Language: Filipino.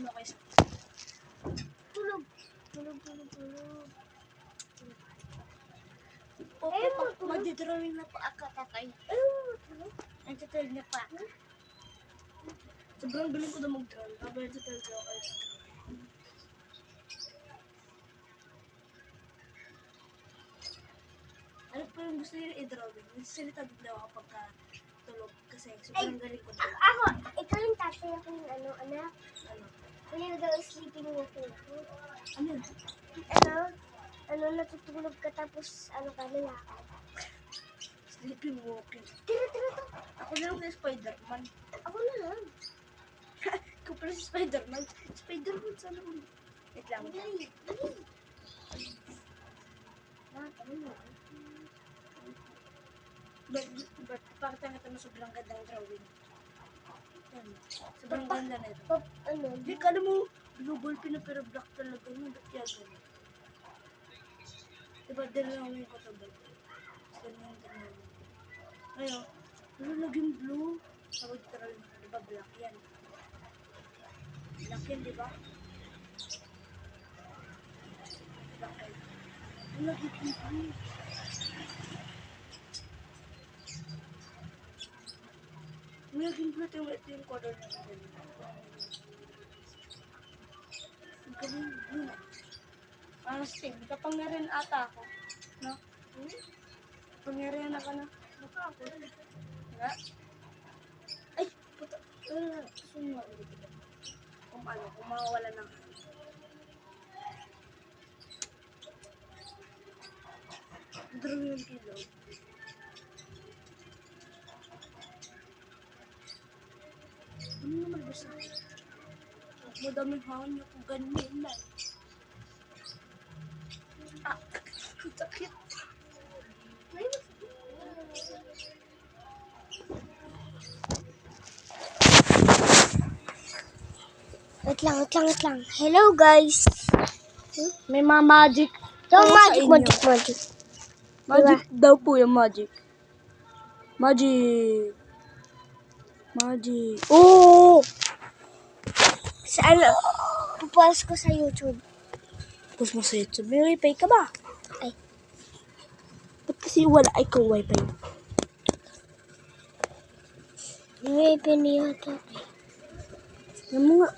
mo kayo. Tulog. Opo, magdidrawing na pa ako, tatay. Nagtitulog na pa ako. Sobrang galing ko na mag-drawing. Habang nagtitulog ako kayo. Ano po yung gusto niyo i-drawing? Nagsasalita din daw ako pagka tulog. Kasi sobrang galing ko na. Ako, ikaw yung tatay ako yung anak. Ano? Kaya na daw sleeping walking ako. Ano yun? Natutulog ka tapos ka lalakad. Sleeping walking. Tira. Ako na lang na Spider-Man. Ako na lang. Ikaw pala si Spider-Man. Spider-Man sana ko. Wait lang. Dali. Tama na. Ba't pakita nga ito na sobrang gandang drawing. Yan. Sobrang ganda na ito. Hindi, kala mo, blue ball pin na pero black talaga. Ano, ba't kaya gano'n? Diba, dalawin ko ito ba? Ganyan. Ngayon, ano naging blue? Tawag drawing ko, diba black yan? Black yan, diba? Black yan. Ano naging blue? Naging blue ito yung color na ito. Naging blue. Steve, kapangyarihan ata ako. No? Kapangyarihan ako na. Baka ako. Nga? Ay! Puta. Suma. Kung mawawala ng drawing yung kilo. Ano naman basta? Madaming hangin niya kung ganyan lang. Sakit. Wait lang. Hello guys. May mga magic. Magic. Magic daw po yung magic. Magic. Oo! Saan? Pupost ko sa YouTube. Tapos mo sa YouTube. May wifi ka ba? Ay. Ba't kasi wala ikaw wifi? May wifi niya ito. Yan mo nga.